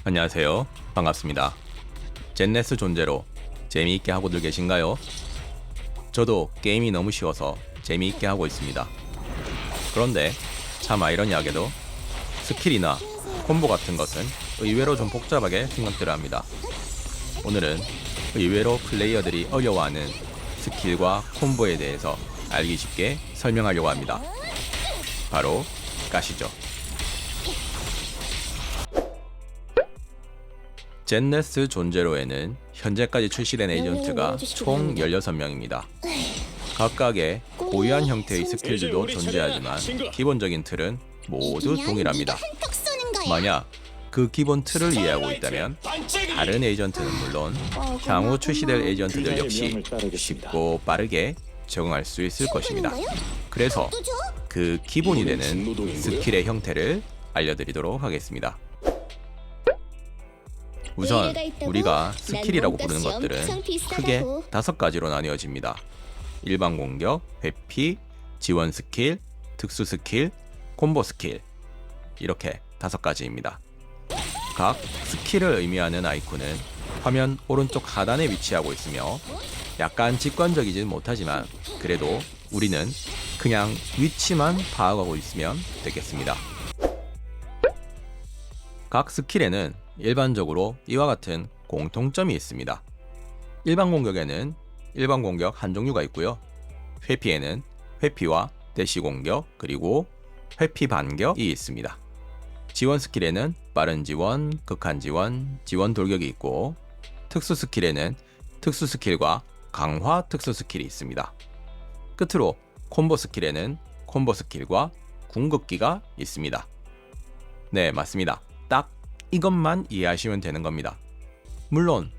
안녕하세요. 반갑습니다. 젠네스 존재로 재미있게 하고들 계신가요? 저도 게임이 너무 쉬워서 재미있게 하고 있습니다. 그런데 참 아이러니하게도 스킬이나 콤보 같은 것은 의외로 좀 복잡하게 생각들을 합니다. 오늘은 의외로 플레이어들이 어려워하는 스킬과 콤보에 대해서 알기 쉽게 설명하려고 합니다. 바로 가시죠. 젠네스 존제로에는 현재까지 출시된 에이전트가 총 16명입니다. 각각의 고유한 형태의 스킬들도 존재하지만 기본적인 틀은 모두 동일합니다. 만약 그 기본 틀을 이해하고 있다면 다른 에이전트는 물론 향후 출시될 에이전트들 역시 쉽고 빠르게 적응할 수 있을 것입니다. 그래서 그 기본이 되는 스킬의 형태를 알려드리도록 하겠습니다. 우선 우리가 스킬이라고 부르는 것들은 크게 5가지로 나뉘어집니다. 일반 공격, 회피, 지원 스킬, 특수 스킬, 콤보 스킬, 이렇게 5가지입니다. 각 스킬을 의미하는 아이콘은 화면 오른쪽 하단에 위치하고 있으며 약간 직관적이진 못하지만 그래도 우리는 그냥 위치만 파악하고 있으면 되겠습니다. 각 스킬에는 일반적으로 이와 같은 공통점이 있습니다. 일반 공격에는 일반 공격 한 종류가 있고요. 회피에는 회피와 대시 공격 그리고 회피 반격이 있습니다. 지원 스킬에는 빠른 지원, 극한 지원, 지원 돌격이 있고 특수 스킬에는 특수 스킬과 강화 특수 스킬이 있습니다. 끝으로 콤보 스킬에는 콤보 스킬과 궁극기가 있습니다. 네, 맞습니다. 딱 이것만 이해하시면 되는 겁니다. 물론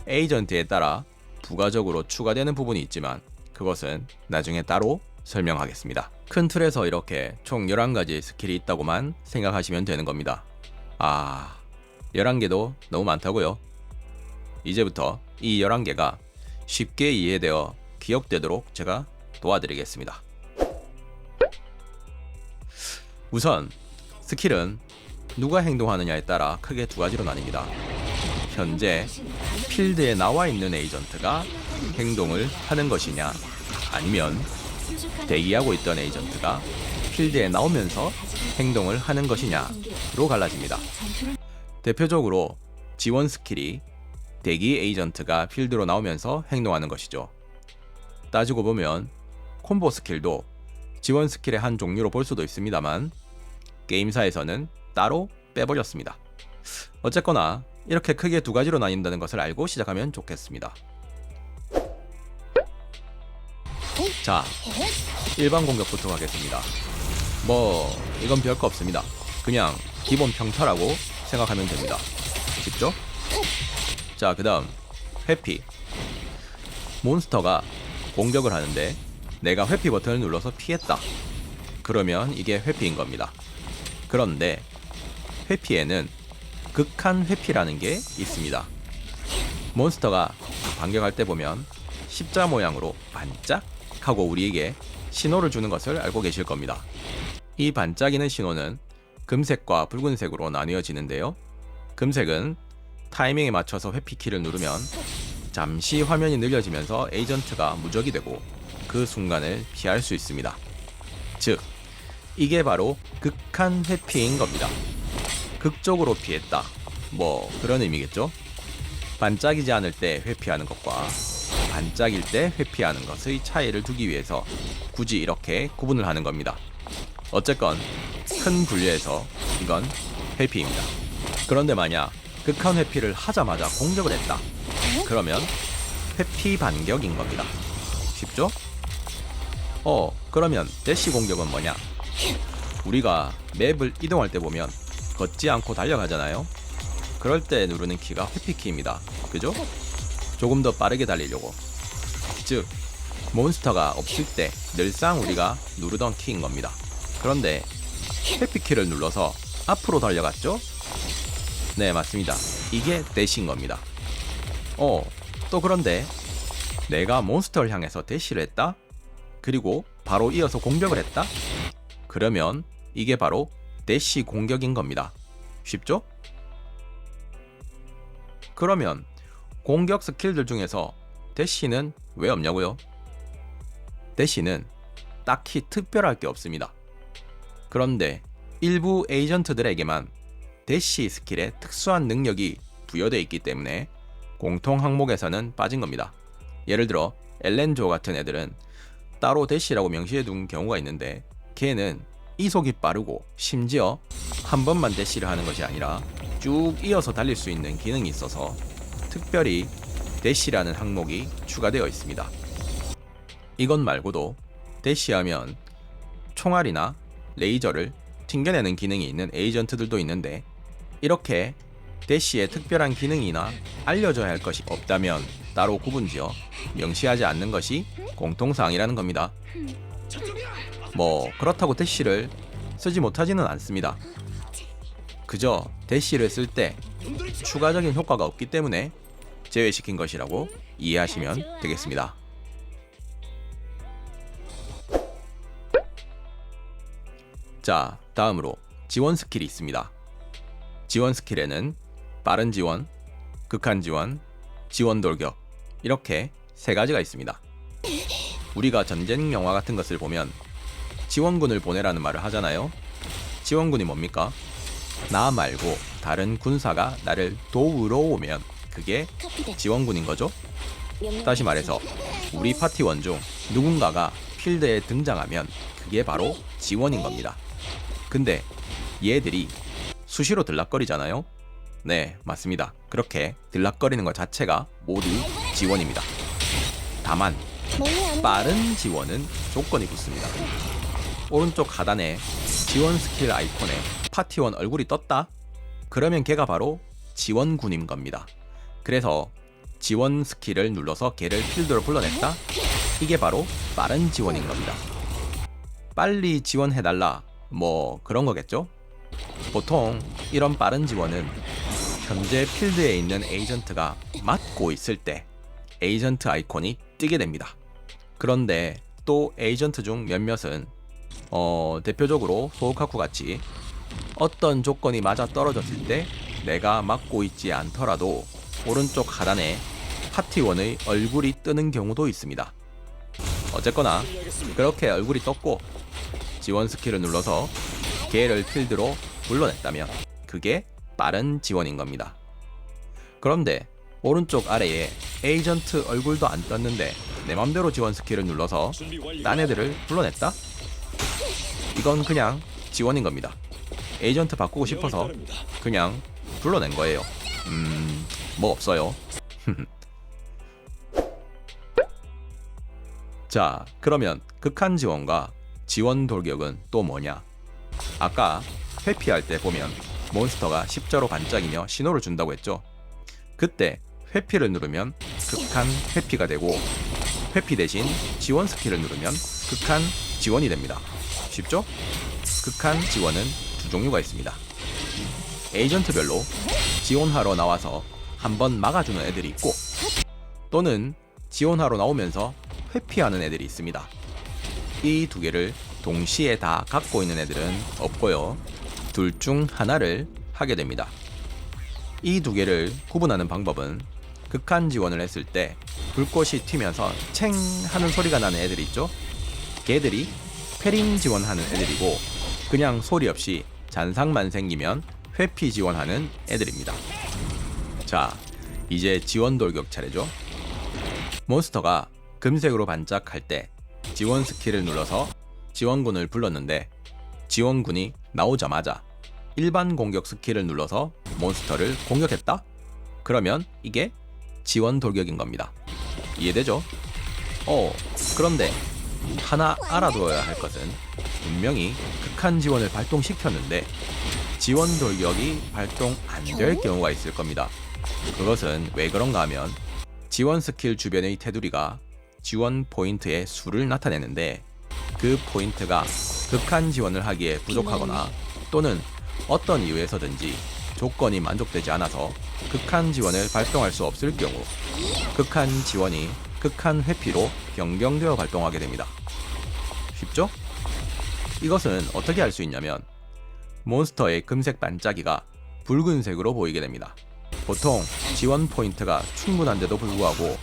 에이전트에 따라 부가적으로 추가되는 부분이 있지만 그것은 나중에 따로 설명하겠습니다. 큰 틀에서 이렇게 총 11가지 스킬이 있다고만 생각하시면 되는 겁니다. 11개도 너무 많다고요? 이제부터 이 11개가 쉽게 이해되어 기억되도록 제가 도와드리겠습니다. 우선 스킬은 누가 행동하느냐에 따라 크게 2가지로 나뉩니다. 현재 필드에 나와 있는 에이전트가 행동을 하는 것이냐 아니면 대기하고 있던 에이전트가 필드에 나오면서 행동을 하는 것이냐로 갈라집니다. 대표적으로 지원 스킬이 대기 에이전트가 필드로 나오면서 행동하는 것이죠. 따지고 보면 콤보 스킬도 지원 스킬의 한 종류로 볼 수도 있습니다만 게임사에서는 따로 빼버렸습니다. 어쨌거나 이렇게 크게 2가지로 나뉜다는 것을 알고 시작하면 좋겠습니다. 자, 일반 공격부터 가겠습니다. 이건 별거 없습니다. 그냥 기본 평타라고 생각하면 됩니다. 쉽죠? 자, 그 다음 회피. 몬스터가 공격을 하는데 내가 회피 버튼을 눌러서 피했다. 그러면 이게 회피인 겁니다. 그런데 회피에는 극한 회피라는 게 있습니다. 몬스터가 반격할 때 보면 십자 모양으로 반짝 하고 우리에게 신호를 주는 것을 알고 계실 겁니다. 이 반짝이는 신호는 금색과 붉은색으로 나뉘어지는데요. 금색은 타이밍에 맞춰서 회피키를 누르면 잠시 화면이 느려지면서 에이전트가 무적이 되고 그 순간을 피할 수 있습니다. 즉, 이게 바로 극한 회피인 겁니다. 극적으로 피했다. 그런 의미겠죠? 반짝이지 않을 때 회피하는 것과 반짝일 때 회피하는 것의 차이를 두기 위해서 굳이 이렇게 구분을 하는 겁니다. 어쨌건 큰 분류에서 이건 회피입니다. 그런데 만약 극한 회피를 하자마자 공격을 했다. 그러면 회피 반격인 겁니다. 쉽죠? 그러면 대시 공격은 뭐냐? 우리가 맵을 이동할 때 보면 걷지 않고 달려가잖아요. 그럴 때 누르는 키가 회피키입니다. 그죠? 조금 더 빠르게 달리려고. 즉, 몬스터가 없을 때 늘상 우리가 누르던 키인 겁니다. 그런데 회피키를 눌러서 앞으로 달려갔죠? 네, 맞습니다. 이게 대시인 겁니다. 또 그런데 내가 몬스터를 향해서 대시를 했다? 그리고 바로 이어서 공격을 했다? 그러면 이게 바로 대시 공격인 겁니다. 쉽죠? 그러면 공격 스킬들 중에서 대시는 왜 없냐고요? 대시는 딱히 특별할 게 없습니다. 그런데 일부 에이전트들에게만 대시 스킬에 특수한 능력이 부여되어 있기 때문에 공통 항목에서는 빠진 겁니다. 예를 들어 엘렌조 같은 애들은 따로 대시라고 명시해둔 경우가 있는데 걔는 이속이 빠르고 심지어 한 번만 대시를 하는 것이 아니라 쭉 이어서 달릴 수 있는 기능이 있어서 특별히 대시라는 항목이 추가되어 있습니다. 이것 말고도 대시하면 총알이나 레이저를 튕겨내는 기능이 있는 에이전트들도 있는데 이렇게 대시에 특별한 기능이나 알려줘야 할 것이 없다면 따로 구분지어 명시하지 않는 것이 공통사항이라는 겁니다. 뭐 그렇다고 대시를 쓰지 못하지는 않습니다. 그저 대시를 쓸 때 추가적인 효과가 없기 때문에 제외시킨 것이라고 이해하시면 되겠습니다. 자, 다음으로 지원 스킬이 있습니다. 지원 스킬에는 빠른 지원, 극한 지원, 지원 돌격 이렇게 세 가지가 있습니다. 우리가 전쟁 영화 같은 것을 보면 지원군을 보내라는 말을 하잖아요. 지원군이 뭡니까? 나 말고 다른 군사가 나를 도우러 오면 그게 지원군인 거죠. 다시 말해서 우리 파티원 중 누군가가 필드에 등장하면 그게 바로 지원인 겁니다. 근데 얘들이 수시로 들락거리잖아요. 네, 맞습니다. 그렇게 들락거리는 것 자체가 모두 지원입니다. 다만 빠른 지원은 조건이 붙습니다. 오른쪽 하단에 지원 스킬 아이콘에 파티원 얼굴이 떴다? 그러면 걔가 바로 지원군인 겁니다. 그래서 지원 스킬을 눌러서 걔를 필드로 불러냈다? 이게 바로 빠른 지원인 겁니다. 빨리 지원해달라 뭐 그런 거겠죠? 보통 이런 빠른 지원은 현재 필드에 있는 에이전트가 맡고 있을 때 에이전트 아이콘이 뜨게 됩니다. 그런데 또 에이전트 중 몇몇은 대표적으로 소우카쿠 같이 어떤 조건이 맞아 떨어졌을 때 내가 맡고 있지 않더라도 오른쪽 하단에 파티원의 얼굴이 뜨는 경우도 있습니다. 어쨌거나 그렇게 얼굴이 떴고 지원 스킬을 눌러서 걔를 필드로 불러냈다면 그게 빠른 지원인 겁니다. 그런데 오른쪽 아래에 에이전트 얼굴도 안 떴는데 내 맘대로 지원 스킬을 눌러서 딴 애들을 불러냈다? 이건 그냥 지원인 겁니다. 에이전트 바꾸고 싶어서 그냥 불러낸 거예요. 뭐 없어요. 자, 그러면 극한 지원과 지원 돌격은 또 뭐냐? 아까 회피할 때 보면 몬스터가 십자로 반짝이며 신호를 준다고 했죠. 그때 회피를 누르면 극한 회피가 되고 회피 대신 지원 스킬을 누르면 극한 지원이 됩니다. 쉽죠? 극한 지원은 두 종류가 있습니다. 에이전트별로 지원하러 나와서 한번 막아주는 애들이 있고 또는 지원하러 나오면서 회피하는 애들이 있습니다. 이 두 개를 동시에 다 갖고 있는 애들은 없고요. 둘 중 하나를 하게 됩니다. 이 두 개를 구분하는 방법은 극한 지원을 했을 때 불꽃이 튀면서 챙 하는 소리가 나는 애들이 있죠? 걔들이 패링 지원하는 애들이고 그냥 소리 없이 잔상만 생기면 회피 지원하는 애들입니다. 자, 이제 지원 돌격 차례죠. 몬스터가 금색으로 반짝할 때 지원 스킬을 눌러서 지원군을 불렀는데 지원군이 나오자마자 일반 공격 스킬을 눌러서 몬스터를 공격했다? 그러면 이게 지원 돌격인 겁니다. 이해되죠? 그런데 하나 알아둬야 할 것은 분명히 극한 지원을 발동시켰는데 지원 돌격이 발동 안 될 경우가 있을 겁니다. 그것은 왜 그런가 하면 지원 스킬 주변의 테두리가 지원 포인트의 수를 나타내는데 그 포인트가 극한 지원을 하기에 부족하거나 또는 어떤 이유에서든지 조건이 만족되지 않아서 극한 지원을 발동할 수 없을 경우 극한 지원이 극한 회피로 변경되어 발동하게 됩니다. 쉽죠? 이것은 어떻게 할 수 있냐면 몬스터의 금색 반짝이가 붉은색으로 보이게 됩니다. 보통 지원 포인트가 충분한데도 불구하고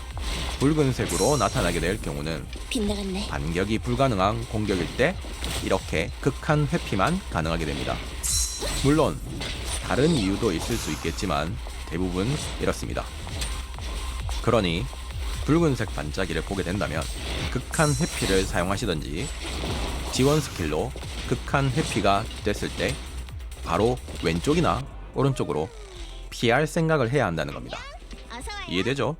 붉은색으로 나타나게 될 경우는 빗나갔네. 반격이 불가능한 공격일 때 이렇게 극한 회피만 가능하게 됩니다. 물론 다른 이유도 있을 수 있겠지만 대부분 이렇습니다. 그러니 붉은색 반짝이를 보게 된다면 극한 회피를 사용하시던지 지원 스킬로 극한 회피가 됐을 때 바로 왼쪽이나 오른쪽으로 피할 생각을 해야 한다는 겁니다. 이해되죠?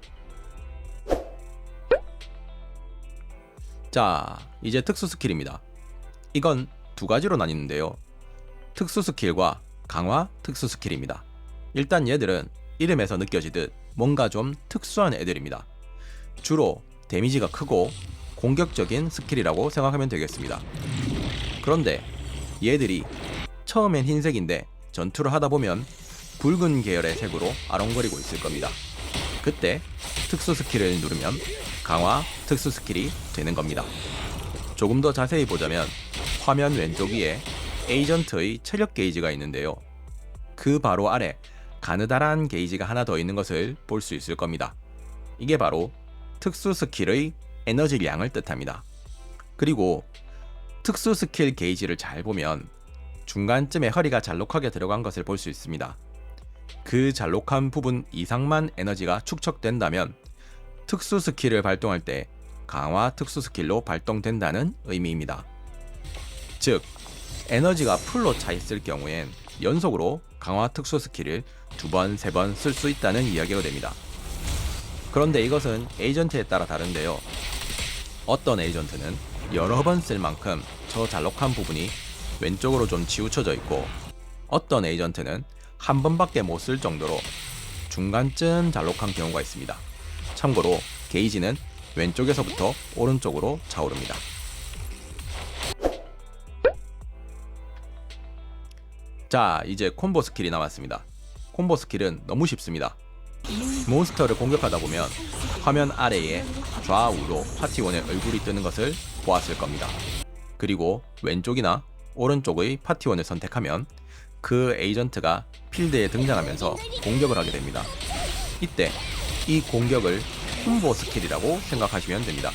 자, 이제 특수 스킬입니다. 이건 두 가지로 나뉘는데요. 특수 스킬과 강화 특수 스킬입니다. 일단 얘들은 이름에서 느껴지듯 뭔가 좀 특수한 애들입니다. 주로 데미지가 크고 공격적인 스킬이라고 생각하면 되겠습니다. 그런데 얘들이 처음엔 흰색인데 전투를 하다 보면 붉은 계열의 색으로 아롱거리고 있을 겁니다. 그때 특수 스킬을 누르면 강화 특수 스킬이 되는 겁니다. 조금 더 자세히 보자면 화면 왼쪽 위에 에이전트의 체력 게이지가 있는데요. 그 바로 아래 가느다란 게이지가 하나 더 있는 것을 볼 수 있을 겁니다. 이게 바로 특수 스킬의 에너지 량을 뜻합니다. 그리고 특수 스킬 게이지를 잘 보면 중간쯤에 허리가 잘록하게 들어간 것을 볼 수 있습니다. 그 잘록한 부분 이상만 에너지가 축적된다면 특수 스킬을 발동할 때 강화 특수 스킬로 발동된다는 의미입니다. 즉, 에너지가 풀로 차 있을 경우엔 연속으로 강화 특수 스킬을 2번, 3번 쓸 수 있다는 이야기가 됩니다. 그런데 이것은 에이전트에 따라 다른데요. 어떤 에이전트는 여러 번 쓸 만큼 저 잘록한 부분이 왼쪽으로 좀 치우쳐져 있고, 어떤 에이전트는 한 번밖에 못 쓸 정도로 중간쯤 잘록한 경우가 있습니다. 참고로 게이지는 왼쪽에서부터 오른쪽으로 차오릅니다. 자, 이제 콤보 스킬이 남았습니다. 콤보 스킬은 너무 쉽습니다. 몬스터를 공격하다 보면 화면 아래에 좌우로 파티원의 얼굴이 뜨는 것을 보았을 겁니다. 그리고 왼쪽이나 오른쪽의 파티원을 선택하면 그 에이전트가 필드에 등장하면서 공격을 하게 됩니다. 이때 이 공격을 콤보 스킬이라고 생각하시면 됩니다.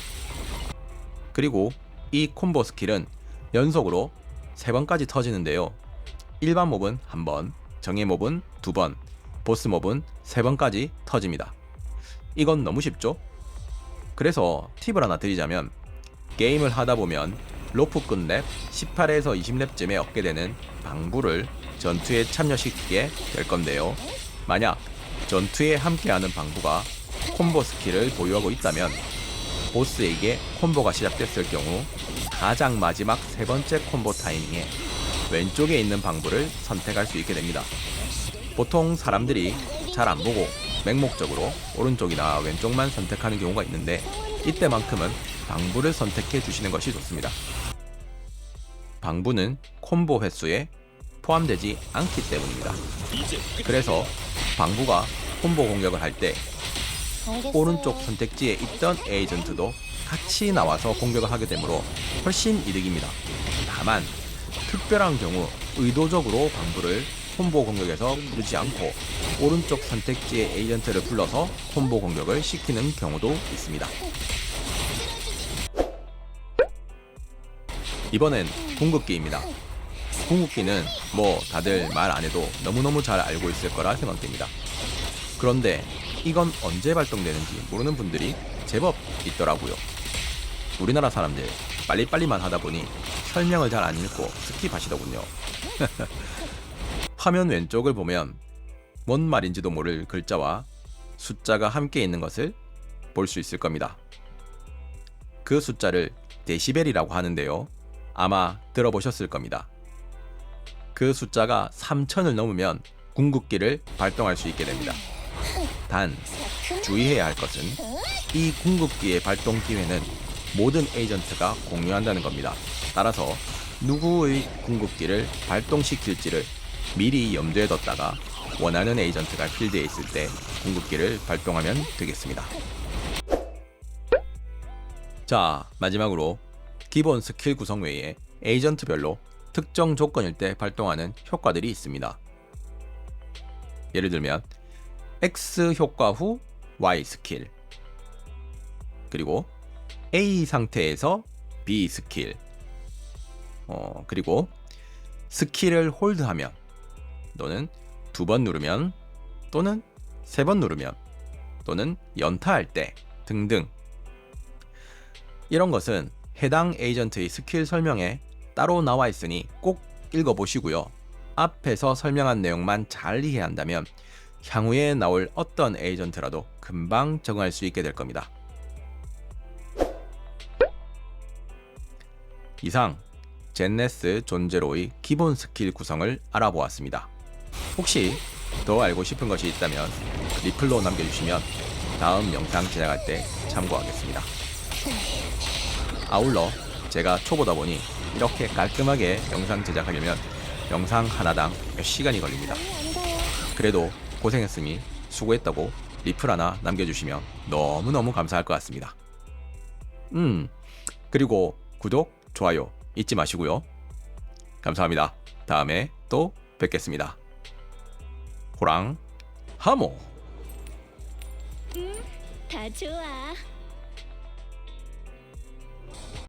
그리고 이 콤보 스킬은 연속으로 3번까지 터지는데요. 일반 몹은 1번, 정예 몹은 2번, 보스 몹은 3번까지 터집니다. 이건 너무 쉽죠? 그래서 팁을 하나 드리자면, 게임을 하다 보면 로프꾼 랩 18에서 20렙쯤에 얻게 되는 방부를 전투에 참여시키게 될 건데요. 만약 전투에 함께하는 방부가 콤보 스킬을 보유하고 있다면 보스에게 콤보가 시작됐을 경우 가장 마지막 3번째 콤보 타이밍에 왼쪽에 있는 방부를 선택할 수 있게 됩니다. 보통 사람들이 잘 안 보고 맹목적으로 오른쪽이나 왼쪽만 선택하는 경우가 있는데, 이때만큼은 방부를 선택해 주시는 것이 좋습니다. 방부는 콤보 횟수에 포함되지 않기 때문입니다. 그래서 방부가 콤보 공격을 할 때 오른쪽 선택지에 있던 에이전트도 같이 나와서 공격을 하게 되므로 훨씬 이득입니다. 다만 특별한 경우 의도적으로 방부를 콤보 공격에서 부르지 않고 오른쪽 선택지의 에이전트를 불러서 콤보 공격을 시키는 경우도 있습니다. 이번엔 궁극기입니다. 궁극기는 뭐 다들 말 안 해도 너무너무 잘 알고 있을 거라 생각됩니다. 그런데 이건 언제 발동되는지 모르는 분들이 제법 있더라고요. 우리나라 사람들 빨리빨리만 하다 보니 설명을 잘 안 읽고 스킵하시더군요. 화면 왼쪽을 보면 뭔 말인지도 모를 글자와 숫자가 함께 있는 것을 볼 수 있을 겁니다. 그 숫자를 데시벨이라고 하는데요. 아마 들어보셨을 겁니다. 그 숫자가 3000을 넘으면 궁극기를 발동할 수 있게 됩니다. 단 주의해야 할 것은 이 궁극기의 발동 기회는 모든 에이전트가 공유한다는 겁니다. 따라서 누구의 궁극기를 발동시킬지를 미리 염두에 뒀다가 원하는 에이전트가 필드에 있을 때 궁극기를 발동하면 되겠습니다. 자, 마지막으로 기본 스킬 구성 외에 에이전트별로 특정 조건일 때 발동하는 효과들이 있습니다. 예를 들면 X 효과 후 Y 스킬, 그리고 A 상태에서 B 스킬, 그리고 스킬을 홀드하면 또는 2번 누르면 또는 3번 누르면 또는 연타할 때 등등. 이런 것은 해당 에이전트의 스킬 설명에 따로 나와 있으니 꼭 읽어보시고요. 앞에서 설명한 내용만 잘 이해한다면 향후에 나올 어떤 에이전트라도 금방 적응할 수 있게 될 겁니다. 이상 젠네스 존제로의 기본 스킬 구성을 알아보았습니다. 혹시 더 알고 싶은 것이 있다면 리플로 남겨주시면 다음 영상 제작할 때 참고하겠습니다. 아울러 제가 초보다 보니 이렇게 깔끔하게 영상 제작하려면 영상 하나당 몇 시간이 걸립니다. 그래도 고생했으니 수고했다고 리플 하나 남겨주시면 너무너무 감사할 것 같습니다. 그리고 구독, 좋아요 잊지 마시고요. 감사합니다. 다음에 또 뵙겠습니다. 호랑 하모. 다 좋아.